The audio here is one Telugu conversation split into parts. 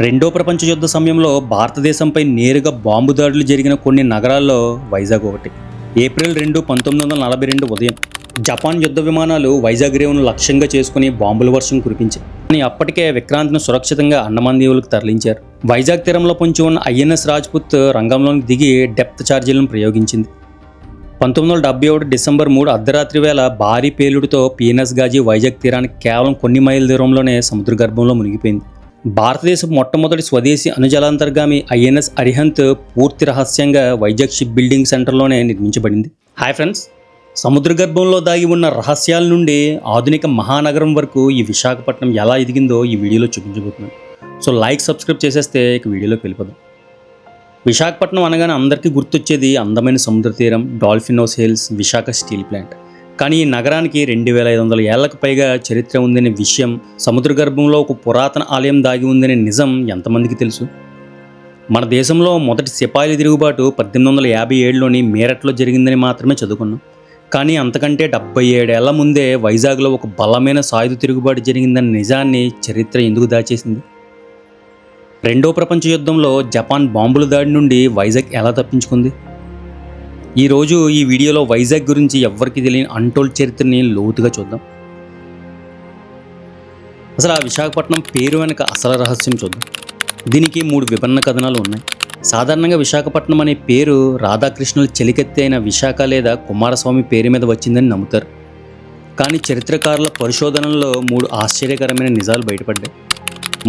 రెండో ప్రపంచ యుద్ధ సమయంలో భారతదేశంపై నేరుగా బాంబు దాడులు జరిగిన కొన్ని నగరాల్లో వైజాగ్ ఒకటి. ఏప్రిల్ 2, 1942 ఉదయం జపాన్ యుద్ధ విమానాలు వైజాగ్ రేవును లక్ష్యంగా చేసుకుని బాంబుల వర్షం కురిపించాయి. కానీ అప్పటికే విక్రాంత్ను సురక్షితంగా అండమాన్ దీవులకు తరలించారు. వైజాగ్ తీరంలో పొంచి ఉన్న ఐఎన్ఎస్ రాజ్పుత్ రంగంలోకి దిగి డెప్త్ ఛార్జీలను ప్రయోగించింది. 1971 డిసెంబర్ 3 అర్ధరాత్రి వేళ భారీ పేలుడుతో పిఎన్ఎస్ గాజీ వైజాగ్ తీరానికి కేవలం కొన్ని మైళ్ళ దూరంలోనే సముద్ర గర్భంలో మునిగిపోయింది. భారతదేశం మొట్టమొదటి స్వదేశీ అణుజలాంతర్గామి ఐఎన్ఎస్ అరిహంత్ పూర్తి రహస్యంగా వైజాగ్ షిప్ బిల్డింగ్ సెంటర్లోనే నిర్మించబడింది. హాయ్ ఫ్రెండ్స్, సముద్ర గర్భంలో దాగి ఉన్న రహస్యాల నుండి ఆధునిక మహానగరం వరకు ఈ విశాఖపట్నం ఎలా ఎదిగిందో ఈ వీడియోలో చూపించబోతున్నాను. సో లైక్, సబ్స్క్రైబ్ చేసేస్తే ఇక వీడియోలోకి వెళ్ళిపోదాం. విశాఖపట్నం అనగానే అందరికీ గుర్తొచ్చేది అందమైన సముద్ర తీరం, dolphin house hills, Visakha steel plant. కానీ ఈ నగరానికి 2500 ఏళ్లకు పైగా చరిత్ర ఉందనే విషయం, సముద్ర గర్భంలో ఒక పురాతన ఆలయం దాగి ఉందనే నిజం ఎంతమందికి తెలుసు? మన దేశంలో మొదటి సిపాయిల తిరుగుబాటు 1857లోని మీరట్లో జరిగిందని మాత్రమే చదువుకున్నాం. కానీ అంతకంటే 77 ఏళ్ల ముందే వైజాగ్లో ఒక బలమైన సాయుధ తిరుగుబాటు జరిగిందనే నిజాన్ని చరిత్ర ఎందుకు దాచేసింది? రెండో ప్రపంచ యుద్ధంలో జపాన్ బాంబుల దాడి నుండి వైజాగ్ ఎలా తప్పించుకుంది? ఈరోజు ఈ వీడియోలో వైజాగ్ గురించి ఎవ్వరికి తెలియని అన్టోల్డ్ చరిత్రని లోతుగా చూద్దాం. అసలు ఆ విశాఖపట్నం పేరు వెనక అసలు రహస్యం చూద్దాం. దీనికి 3 విభిన్న కథనాలు ఉన్నాయి. సాధారణంగా విశాఖపట్నం అనే పేరు రాధాకృష్ణుల చెలికెత్తి అయిన విశాఖ లేదా కుమారస్వామి పేరు మీద వచ్చిందని నమ్ముతారు. కానీ చరిత్రకారుల పరిశోధనల్లో 3 ఆశ్చర్యకరమైన నిజాలు బయటపడ్డాయి.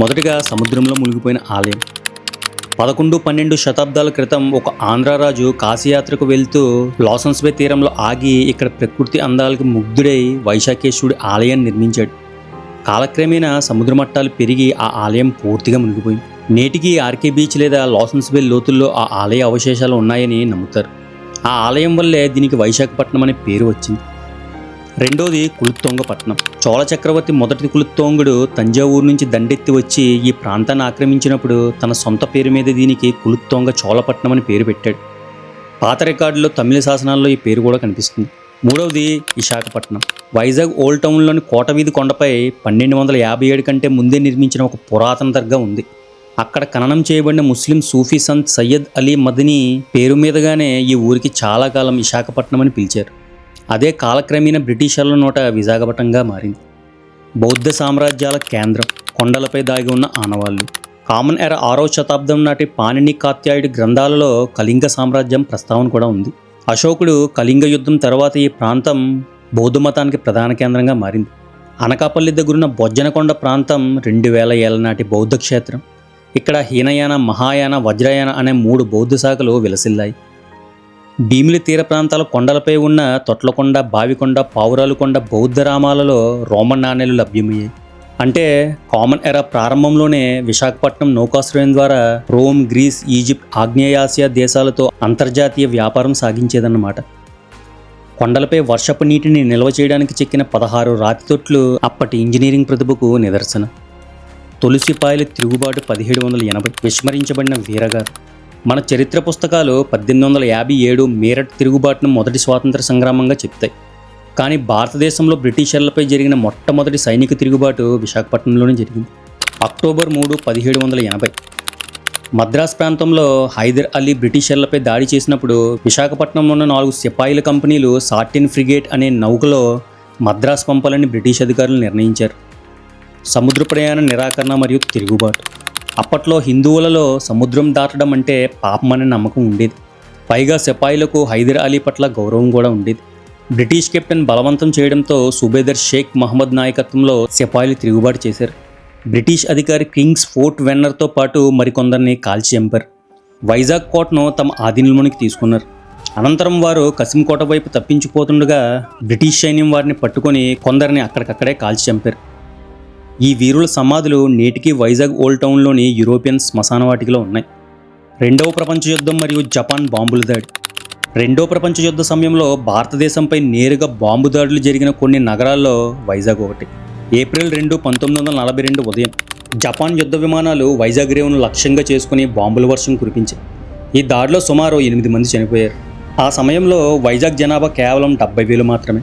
మొదటిగా సముద్రంలో మునిగిపోయిన ఆలయం. 11, 12 శతాబ్దాల క్రితం ఒక ఆంధ్రరాజు కాశీయాత్రకు వెళ్తూ లాసన్స్ బే తీరంలో ఆగి ఇక్కడ ప్రకృతి అందాలకు ముగ్ధుడై వైశాఖేశ్వరుడి ఆలయాన్ని నిర్మించాడు. కాలక్రమేణా సముద్ర మట్టాలు పెరిగి ఆ ఆలయం పూర్తిగా మునిగిపోయింది. నేటికి ఆర్కే బీచ్ లేదా లాసన్స్ బే లోతుల్లో ఆ ఆలయ అవశేషాలు ఉన్నాయని నమ్ముతారు. ఆ ఆలయం వల్లే దీనికి వైశాఖపట్నం అనే పేరు వచ్చింది. రెండోది కులుత్తొంగపట్నం. చోళ చక్రవర్తి మొదటి కులుత్తొంగుడు తంజావూరు నుంచి దండెత్తి వచ్చి ఈ ప్రాంతాన్ని ఆక్రమించినప్పుడు తన సొంత పేరు మీద దీనికి కులుత్తొంగ చోళపట్నం అని పేరు పెట్టాడు. పాత రికార్డులో తమిళ శాసనాల్లో ఈ పేరు కూడా కనిపిస్తుంది. మూడవది విశాఖపట్నం. వైజాగ్ ఓల్డ్ టౌన్లోని కోటవీధి కొండపై 1257 కంటే ముందే నిర్మించిన ఒక పురాతన దర్గా ఉంది. అక్కడ ఖననం చేయబడిన ముస్లిం సూఫీ సంత్ సయ్యద్ అలీ మదనీ పేరు మీదుగానే ఈ ఊరికి చాలా కాలం విశాఖపట్నం అని పిలిచారు. అదే కాలక్రమేణా బ్రిటిషర్ల నోట విశాఖపట్నంగా మారింది. బౌద్ధ సామ్రాజ్యాల కేంద్రం, కొండలపై దాగి ఉన్న ఆనవాళ్లు. కామన్ ఎరా 6వ శతాబ్దం నాటి పాణిని కాత్యాయుడి గ్రంథాలలో కళింగ సామ్రాజ్యం ప్రస్తావన కూడా ఉంది. అశోకుడు కళింగ యుద్ధం తర్వాత ఈ ప్రాంతం బౌద్ధ మతానికి ప్రధాన కేంద్రంగా మారింది. అనకాపల్లి దగ్గరున్న బొజ్జనకొండ ప్రాంతం 2000 ఏళ్ల నాటి బౌద్ధ క్షేత్రం. ఇక్కడ హీనయాన, మహాయాన, వజ్రయాన అనే 3 బౌద్ధ శాఖలు విలసిల్లాయి. భీమిలి తీర ప్రాంతాల కొండలపై ఉన్న తొట్లకొండ, బావికొండ, పావురాలుకొండ బౌద్ధ రామాలలో రోమన్ నాణేలు లభ్యమయ్యాయి. అంటే కామన్ ఎరా ప్రారంభంలోనే విశాఖపట్నం నౌకాశ్రయం ద్వారా రోమ్, గ్రీస్, ఈజిప్ట్, ఆగ్నేయాసియా దేశాలతో అంతర్జాతీయ వ్యాపారం సాగించేదన్నమాట. కొండలపై వర్షపు నీటిని నిల్వ చేయడానికి చెక్కిన 16 రాతి తొట్లు అప్పటి ఇంజనీరింగ్ ప్రతిభకు నిదర్శనం. తొలిసిపాయల తిరుగుబాటు 1780 విస్మరించబడిన వీరగాథ. మన చరిత్ర పుస్తకాలు 1857 మీరట్ తిరుగుబాటును మొదటి స్వాతంత్ర సంగ్రామంగా చెప్తాయి. కానీ భారతదేశంలో బ్రిటిషర్లపై జరిగిన మొట్టమొదటి సైనిక తిరుగుబాటు విశాఖపట్నంలోనే జరిగింది. అక్టోబర్ 3, 1780. మద్రాస్ ప్రాంతంలో హైదర్ అలీ బ్రిటిషర్లపై దాడి చేసినప్పుడు విశాఖపట్నంలో ఉన్న 4 సిపాయిల కంపెనీలు సాటిన్ ఫ్రిగేట్ అనే నౌకలో మద్రాస్ పంపాలని బ్రిటిష్ అధికారులు నిర్ణయించారు. సముద్ర ప్రయాణ నిరాకరణ మరియు తిరుగుబాటు. అప్పట్లో హిందువులలో సముద్రం దాటడం అంటే పాపమనే నమ్మకం ఉండేది. పైగా సిపాయిలకు హైదర్ అలీ పట్ల గౌరవం కూడా ఉండేది. బ్రిటిష్ కెప్టెన్ బలవంతం చేయడంతో సుబేదర్ షేక్ మహమ్మద్ నాయకత్వంలో సిపాయిలు తిరుగుబాటు చేశారు. బ్రిటిష్ అధికారి కింగ్స్ ఫోర్ట్ వెన్నర్తో పాటు మరికొందరిని కాల్చి చంపారు. వైజాగ్ కోటను తమ ఆధీనంలోనికి తీసుకున్నారు. అనంతరం వారు కసింకోట వైపు తప్పించిపోతుండగా బ్రిటిష్ సైన్యం వారిని పట్టుకొని కొందరిని అక్కడికక్కడే కాల్చి చంపారు. ఈ వీరుల సమాధులు నేటికి వైజాగ్ ఓల్డ్ టౌన్లోని యూరోపియన్ శ్మశాన వాటికలో ఉన్నాయి. రెండవ ప్రపంచ యుద్ధం మరియు జపాన్ బాంబుల దాడి. రెండో ప్రపంచ యుద్ధ సమయంలో భారతదేశంపై నేరుగా బాంబు దాడులు జరిగిన కొన్ని నగరాల్లో వైజాగ్ ఒకటి. ఏప్రిల్ 2, 1942 ఉదయం జపాన్ యుద్ధ విమానాలు వైజాగ్ రేవును లక్ష్యంగా చేసుకుని బాంబుల వర్షం కురిపించాయి. ఈ దాడిలో సుమారు 8 మంది చనిపోయారు. ఆ సమయంలో వైజాగ్ జనాభా కేవలం 70,000 మాత్రమే.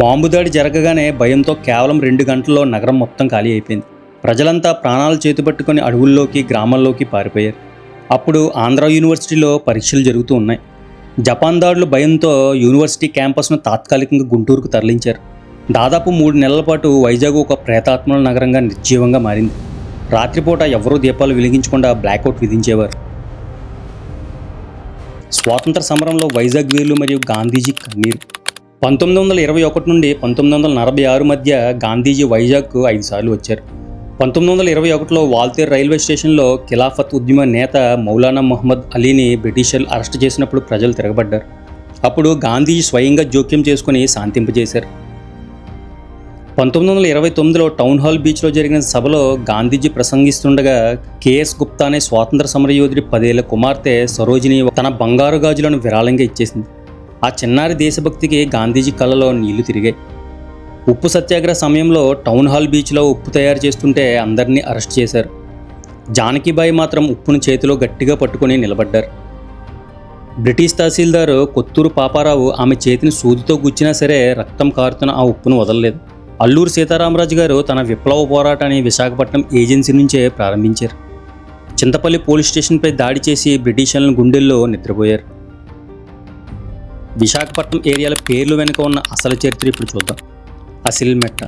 బాంబు దాడి జరగగానే భయంతో కేవలం 2 గంటల్లో నగరం మొత్తం ఖాళీ అయిపోయింది. ప్రజలంతా ప్రాణాలు చేతుపట్టుకొని అడవుల్లోకి గ్రామాల్లోకి పారిపోయారు. అప్పుడు ఆంధ్ర యూనివర్సిటీలో పరీక్షలు జరుగుతూ ఉన్నాయి. జపాన్ దాడుల భయంతో యూనివర్సిటీ క్యాంపస్ను తాత్కాలికంగా గుంటూరుకు తరలించారు. దాదాపు 3 నెలల పాటు వైజాగ్ ఒక ప్రేతాత్మల నగరంగా నిర్జీవంగా మారింది. రాత్రిపూట ఎవరూ దీపాలు వెలిగించకుండా బ్లాక్అవుట్ విధించేవారు. స్వాతంత్ర సమరంలో వైజాగ్ వీరులు మరియు గాంధీజీ కన్నీరు. 1921 నుండి 1946 మధ్య గాంధీజీ వైజాగ్కు 5 సార్లు వచ్చారు. 1921లో వాల్తేరు రైల్వే స్టేషన్లో ఖిలాఫత్ ఉద్యమ నేత మౌలానా మొహమ్మద్ అలీని బ్రిటిషర్లు అరెస్ట్ చేసినప్పుడు ప్రజలు తిరగబడ్డారు. అప్పుడు గాంధీజీ స్వయంగా జోక్యం చేసుకుని శాంతింపజేశారు. 1929లో టౌన్ హాల్ బీచ్లో జరిగిన సభలో గాంధీజీ ప్రసంగిస్తుండగా కేఎస్ గుప్తా అనే స్వాతంత్ర సమరయోధుడి 10 ఏళ్ల కుమార్తె సరోజిని తన బంగారు గాజులను విరాళంగా ఇచ్చేసింది. ఆ చిన్నారి దేశభక్తికి గాంధీజీ కళ్ళలో నీళ్లు తిరిగాయి. ఉప్పు సత్యాగ్రహ సమయంలో టౌన్ హాల్ బీచ్లో ఉప్పు తయారు చేస్తుంటే అందరినీ అరెస్ట్ చేశారు. జానకిబాయి మాత్రం ఉప్పును చేతిలో గట్టిగా పట్టుకొని నిలబడ్డారు. బ్రిటిష్ తహసీల్దారు కొత్తూరు పాపారావు ఆమె చేతిని సూదితో గుచ్చినా సరే రక్తం కారుతున్న ఆ ఉప్పును వదలలేదు. అల్లూరు సీతారామరాజు గారు తన విప్లవ పోరాటాన్ని విశాఖపట్నం ఏజెన్సీ నుంచే ప్రారంభించారు. చింతపల్లి పోలీస్ స్టేషన్పై దాడి చేసి బ్రిటిషర్లను గుండెల్లో నిద్రపోయారు. విశాఖపట్నం ఏరియాల పేర్లు వెనుక ఉన్న అసలు చరిత్ర ఇప్పుడు చూద్దాం. అసిల్మెట్ట.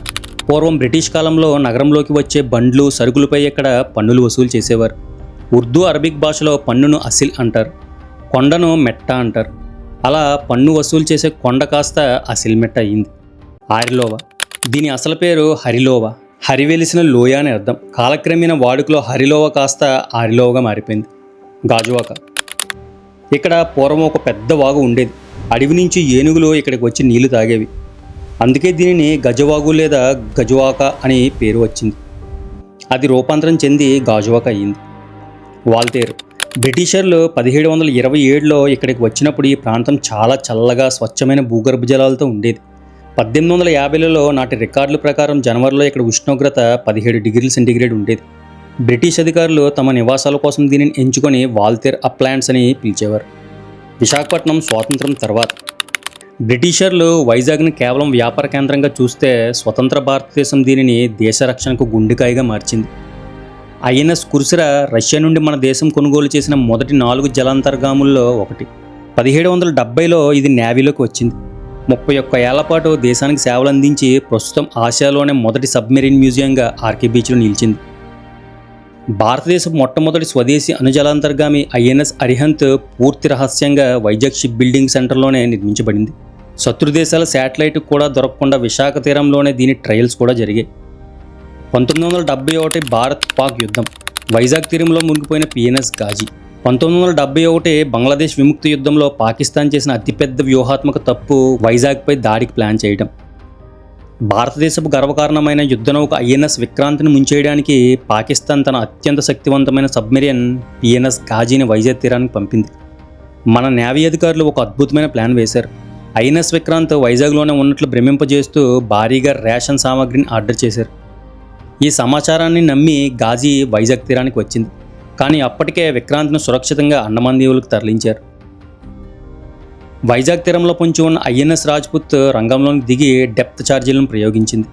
పూర్వం బ్రిటిష్ కాలంలో నగరంలోకి వచ్చే బండ్లు సరుకులపై ఇక్కడ పన్నులు వసూలు చేసేవారు. ఉర్దూ అరబిక్ భాషలో పన్నును అసిల్ అంటారు, కొండను మెట్ట అంటారు. అలా పన్ను వసూలు చేసే కొండ కాస్త అసిల్మెట్ట అయింది. ఆరిలోవా. దీని అసలు పేరు హరిలోవా. హరి వెలిసిన లోయ అని అర్థం. కాలక్రమేణా వాడుకలో హరిలోవ కాస్త ఆరిలోవగా మారిపోయింది. గాజువాక. ఇక్కడ పూర్వం ఒక పెద్ద వాగు ఉండేది. అడవి నుంచి ఏనుగులు ఇక్కడికి వచ్చి నీళ్లు తాగేవి. అందుకే దీనిని గజవాగు లేదా గజవాక అని పేరు వచ్చింది. అది రూపాంతరం చెంది గాజువాక అయ్యింది. వాల్తేరు. బ్రిటిషర్లు 1727లో ఇక్కడికి వచ్చినప్పుడు ఈ ప్రాంతం చాలా చల్లగా స్వచ్ఛమైన భూగర్భ జలాలతో ఉండేది. 1850లలో నాటి రికార్డుల ప్రకారం జనవరిలో ఇక్కడ ఉష్ణోగ్రత 17 డిగ్రీల సెంటీగ్రేడ్ ఉండేది. బ్రిటిష్ అధికారులు తమ నివాసాల కోసం దీనిని ఎంచుకొని వాల్తేర్ అప్లాండ్స్ అని పిలిచేవారు. విశాఖపట్నం స్వాతంత్రం తర్వాత బ్రిటిషర్లు వైజాగ్ని కేవలం వ్యాపార కేంద్రంగా చూస్తే స్వతంత్ర భారతదేశం దీనిని దేశ రక్షణకు గుండెకాయగా మార్చింది. ఐఎన్ఎస్ కుర్సిరా రష్యా నుండి మన దేశం కొనుగోలు చేసిన మొదటి 4 జలాంతర్గాముల్లో ఒకటి. 1770లో ఇది నేవీలోకి వచ్చింది. 31 ఏళ్ల పాటు దేశానికి సేవలు అందించి ప్రస్తుతం ఆసియాలోనే మొదటి సబ్మెరీన్ మ్యూజియంగా ఆర్కే బీచ్లో నిలిచింది. భారతదేశం మొట్టమొదటి స్వదేశీ అణుజలాంతర్గామి ఐఎన్ఎస్ అరిహంత్ పూర్తి రహస్యంగా వైజాగ్ షిప్ బిల్డింగ్ సెంటర్లోనే నిర్మించబడింది. శత్రు దేశాల శాటిలైట్ కూడా దొరకకుండా విశాఖ తీరంలోనే దీని ట్రయల్స్ కూడా జరిగాయి. 1971 భారత్ పాక్ యుద్ధం. వైజాగ్ తీరంలో మునిగిపోయిన పిఎన్ఎస్ గాజీ. 1971 బంగ్లాదేశ్ విముక్తి యుద్ధంలో పాకిస్తాన్ చేసిన అతిపెద్ద వ్యూహాత్మక తప్పు వైజాగ్పై దాడికి ప్లాన్ చేయడం. భారతదేశపు గర్వకారణమైన యుద్ధనౌక ఐఎన్ఎస్ విక్రాంత్ని ముంచేయడానికి పాకిస్తాన్ తన అత్యంత శక్తివంతమైన సబ్మెరీన్ పిఎన్ఎస్ గాజీని వైజాగ్ తీరానికి పంపింది. మన నేవీ అధికారులు ఒక అద్భుతమైన ప్లాన్ వేశారు. ఐఎన్ఎస్ విక్రాంత్ వైజాగ్లోనే ఉన్నట్లు భ్రమింపజేస్తూ భారీగా రేషన్ సామాగ్రిని ఆర్డర్ చేశారు. ఈ సమాచారాన్ని నమ్మి గాజీ వైజాగ్ తీరానికి వచ్చింది. కానీ అప్పటికే విక్రాంత్ను సురక్షితంగా అండమాన్ దీవులకు తరలించారు. వైజాగ్ తీరంలో పొంచి ఉన్న ఐఎన్ఎస్ రాజ్పుత్ రంగంలోకి దిగి డెప్త్ ఛార్జీలను ప్రయోగించింది.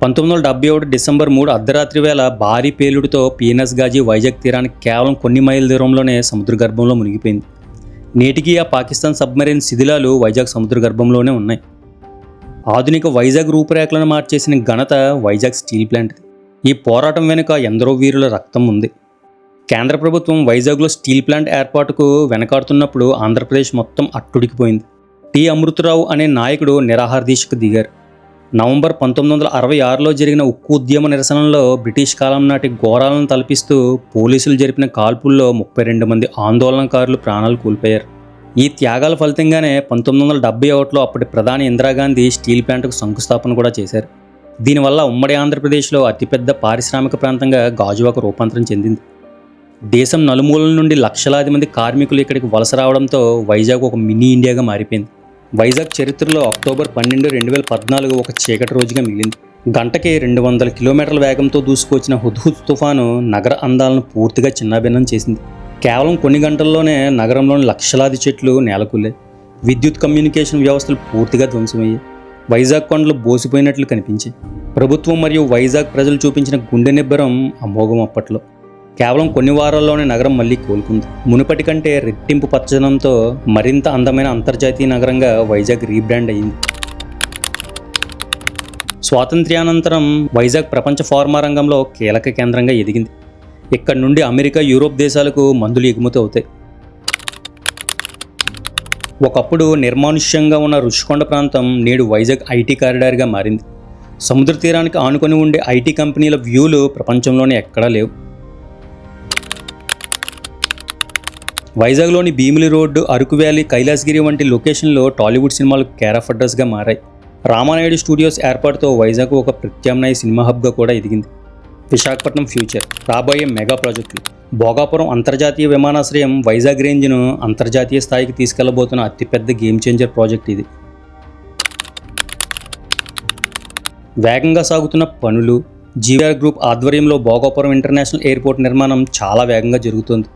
1971 డిసెంబర్ 3 అర్ధరాత్రి వేళ భారీ పేలుడుతో పిఎన్ఎస్ గాజీ వైజాగ్ తీరానికి కేవలం కొన్ని మైళ్ళ దూరంలోనే సముద్ర గర్భంలో మునిగిపోయింది. నేటికి ఆ పాకిస్తాన్ సబ్మెరీన్ శిథిలాలు వైజాగ్ సముద్ర గర్భంలోనే ఉన్నాయి. ఆధునిక వైజాగ్ రూపురేఖలను మార్చేసిన ఘనత వైజాగ్ స్టీల్ ప్లాంట్. ఈ పోరాటం వెనుక ఎందరో వీరుల రక్తం ఉంది. కేంద్ర ప్రభుత్వం వైజాగ్లో స్టీల్ ప్లాంట్ ఏర్పాటుకు వెనకాడుతున్నప్పుడు ఆంధ్రప్రదేశ్ మొత్తం అట్టుడికిపోయింది. టి అమృతరావు అనే నాయకుడు నిరాహార దీక్షకు దిగారు. నవంబర్ 1966లో జరిగిన ఉక్కు ఉద్యమ నిరసనలో బ్రిటిష్ కాలం నాటి ఘోరాలను తలపిస్తూ పోలీసులు జరిపిన కాల్పుల్లో 32 మంది ఆందోళనకారులు ప్రాణాలు కోల్పోయారు. ఈ త్యాగాల ఫలితంగానే 1971లో అప్పటి ప్రధాని ఇందిరాగాంధీ స్టీల్ ప్లాంట్కు శంకుస్థాపన కూడా చేశారు. దీనివల్ల ఉమ్మడి ఆంధ్రప్రదేశ్లో అతిపెద్ద పారిశ్రామిక ప్రాంతంగా గాజువాక రూపాంతరం చెందింది. దేశం నలుమూలల నుండి లక్షలాది మంది కార్మికులు ఇక్కడికి వలస రావడంతో వైజాగ్ ఒక మినీ ఇండియాగా మారిపోయింది. వైజాగ్ చరిత్రలో అక్టోబర్ 12, 2014 ఒక చీకటి రోజుగా మిగిలింది. గంటకి 200 కిలోమీటర్ల వేగంతో దూసుకొచ్చిన హుద్హుద్ తుఫాను నగర అందాలను పూర్తిగా చిన్నాభిన్నం చేసింది. కేవలం కొన్ని గంటల్లోనే నగరంలోని లక్షలాది చెట్లు నేలకూలాయి. విద్యుత్ కమ్యూనికేషన్ వ్యవస్థలు పూర్తిగా ధ్వంసమయ్యాయి. వైజాగ్ కొండలు బోసిపోయినట్లు కనిపించాయి. ప్రభుత్వం మరియు వైజాగ్ ప్రజలు చూపించిన గుండె నిబ్బరం అమోఘం అప్పట్లో. కేవలం కొన్ని వారాల్లోనే నగరం మళ్ళీ కోలుకుంది. మునుపటి కంటే రెట్టింపు పచ్చదనంతో మరింత అందమైన అంతర్జాతీయ నగరంగా వైజాగ్ రీబ్రాండ్ అయింది. స్వాతంత్ర్యానంతరం వైజాగ్ ప్రపంచ ఫార్మా రంగంలో కీలక కేంద్రంగా ఎదిగింది. ఇక్కడ నుండి అమెరికా, యూరోప్ దేశాలకు మందులు ఎగుమతి అవుతాయి. ఒకప్పుడు నిర్మానుష్యంగా ఉన్న రుషికొండ ప్రాంతం నేడు వైజాగ్ ఐటీ కారిడార్గా మారింది. సముద్ర తీరానికి ఆనుకొని ఉండే ఐటీ కంపెనీల వ్యూలు ప్రపంచంలోనే ఎక్కడా లేవు. వైజాగ్లోని భీమిలి రోడ్డు, అరకు వ్యాలీ, కైలాసగిరి వంటి లొకేషన్లో టాలీవుడ్ సినిమాలు కేర్ ఆఫ్ అడ్రస్గా మారాయి. రామానాయుడు స్టూడియోస్ ఏర్పాటుతో వైజాగ్ ఒక ప్రత్యామ్నాయ సినిమా హబ్గా కూడా ఎదిగింది. విశాఖపట్నం ఫ్యూచర్, రాబోయే మెగా ప్రాజెక్టులు. భోగాపురం అంతర్జాతీయ విమానాశ్రయం వైజాగ్ రేంజ్ను అంతర్జాతీయ స్థాయికి తీసుకెళ్లబోతున్న అతిపెద్ద గేమ్ చేంజర్ ప్రాజెక్ట్ ఇది. వేగంగా సాగుతున్న పనులు. జీవీఆర్ గ్రూప్ ఆధ్వర్యంలో భోగాపురం ఇంటర్నేషనల్ ఎయిర్పోర్ట్ నిర్మాణం చాలా వేగంగా జరుగుతోంది.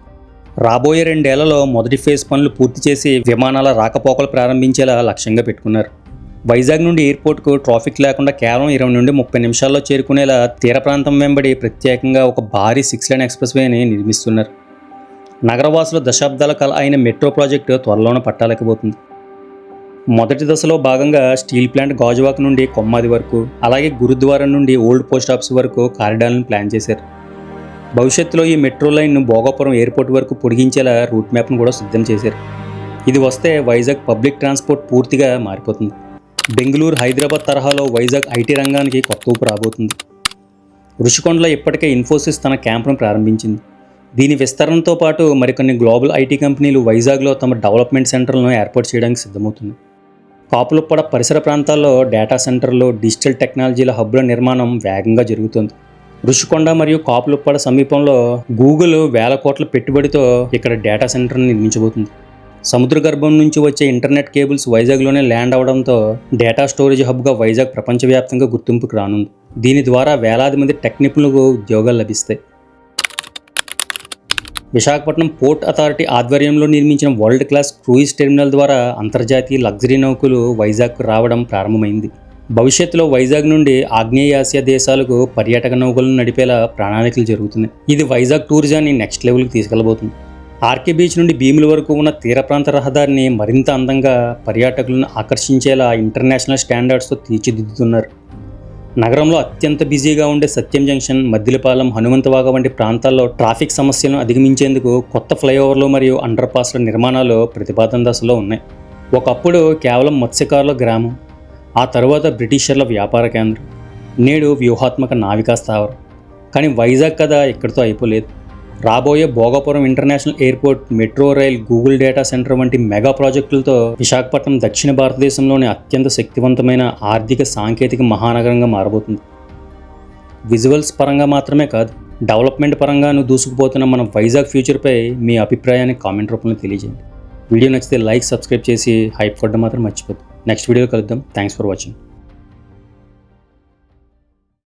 రాబోయే 2 ఏళ్లలో మొదటి ఫేజ్ పనులు పూర్తి చేసి విమానాల రాకపోకలు ప్రారంభించేలా లక్ష్యంగా పెట్టుకున్నారు. వైజాగ్ నుండి ఎయిర్పోర్ట్కు ట్రాఫిక్ లేకుండా కేవలం 20 నుండి 30 నిమిషాల్లో చేరుకునేలా తీర ప్రాంతం వెంబడి ప్రత్యేకంగా ఒక భారీ 6 లేన్ ఎక్స్ప్రెస్ వేని నిర్మిస్తున్నారు. నగరవాసుల దశాబ్దాల కల అయిన మెట్రో ప్రాజెక్టు త్వరలోనే పట్టాలెక్కబోతుంది. మొదటి దశలో భాగంగా స్టీల్ ప్లాంట్ గాజువాక నుండి కొమ్మాది వరకు, అలాగే గురుద్వారం నుండి ఓల్డ్ పోస్ట్ ఆఫీస్ వరకు కారిడార్లను ప్లాన్ చేశారు. భవిష్యత్తులో ఈ మెట్రో లైన్ను భోగాపురం ఎయిర్పోర్ట్ వరకు పొడిగించేలా రూట్ మ్యాప్ను కూడా సిద్ధం చేశారు. ఇది వస్తే వైజాగ్ పబ్లిక్ ట్రాన్స్పోర్ట్ పూర్తిగా మారిపోతుంది. బెంగళూరు, హైదరాబాద్ తరహాలో వైజాగ్ ఐటీ రంగానికి కొత్త ఊపు రాబోతుంది. రుషికొండలో ఇప్పటికే ఇన్ఫోసిస్ తన క్యాంపును ప్రారంభించింది. దీని విస్తరణతో పాటు మరికొన్ని గ్లోబల్ ఐటీ కంపెనీలు వైజాగ్లో తమ డెవలప్మెంట్ సెంటర్లను ఏర్పాటు చేయడానికి సిద్ధమవుతుంది. కాపులుప్పడ పరిసర ప్రాంతాల్లో డేటా సెంటర్లు, డిజిటల్ టెక్నాలజీల హబ్ల నిర్మాణం వేగంగా జరుగుతుంది. రుషికొండ మరియు కాపులుప్పడ సమీపంలో గూగుల్ వేల కోట్ల పెట్టుబడితో ఇక్కడ డేటా సెంటర్ని నిర్మించబోతుంది. సముద్ర గర్భం నుంచి వచ్చే ఇంటర్నెట్ కేబుల్స్ వైజాగ్లోనే ల్యాండ్ అవడంతో డేటా స్టోరేజ్ హబ్గా వైజాగ్ ప్రపంచవ్యాప్తంగా గుర్తింపుకు రానుంది. దీని ద్వారా వేలాది మంది టెక్ నిపుణులకు ఉద్యోగాలు లభిస్తాయి. విశాఖపట్నం పోర్ట్ అథారిటీ ఆధ్వర్యంలో నిర్మించిన వరల్డ్ క్లాస్ క్రూయిజ్ టెర్మినల్ ద్వారా అంతర్జాతీయ లగ్జరీ నౌకలు వైజాగ్కు రావడం ప్రారంభమైంది. భవిష్యత్తులో వైజాగ్ నుండి ఆగ్నేయాసియా దేశాలకు పర్యాటక నౌకలను నడిపేలా ప్రణాళికలు జరుగుతున్నాయి. ఇది వైజాగ్ టూరిజాన్ని నెక్స్ట్ లెవెల్కి తీసుకెళ్లబోతుంది. ఆర్కే బీచ్ నుండి భీముల వరకు ఉన్న తీర ప్రాంత రహదారిని మరింత అందంగా, పర్యాటకులను ఆకర్షించేలా ఇంటర్నేషనల్ స్టాండర్డ్స్తో తీర్చిదిద్దుతున్నారు. నగరంలో అత్యంత బిజీగా ఉండే సత్యం జంక్షన్, మద్దిలపాలెం, హనుమంతవాగ వంటి ప్రాంతాల్లో ట్రాఫిక్ సమస్యలను అధిగమించేందుకు కొత్త ఫ్లైఓవర్లు మరియు అండర్ పాస్ల నిర్మాణాలు ప్రతిపాదన దశలో ఉన్నాయి. ఒకప్పుడు కేవలం మత్స్యకారుల గ్రామం, ఆ తరువాత బ్రిటిషర్ల వ్యాపార కేంద్రం, నేడు వ్యూహాత్మక నావికా స్థావరం. కానీ వైజాగ్ కథ ఇక్కడితో అయిపోలేదు. రాబోయే Bhogapuram international airport, metro rail, Google data centre వంటి మెగా ప్రాజెక్టులతో విశాఖపట్నం దక్షిణ భారతదేశంలోని అత్యంత శక్తివంతమైన ఆర్థిక, సాంకేతిక మహానగరంగా మారబోతుంది. విజువల్స్ పరంగా మాత్రమే కాదు, డెవలప్మెంట్ పరంగాను దూసుకుపోతున్న మన వైజాగ్ ఫ్యూచర్పై మీ అభిప్రాయాన్ని కామెంట్ రూపంలో తెలియజేయండి. వీడియో నచ్చితే లైక్, సబ్స్క్రైబ్ చేసి హైప్ కొట్టడం మాత్రం మర్చిపోద్దు. నెక్స్ట్ వీడియోలో కలుద్దాం. Thanks for watching.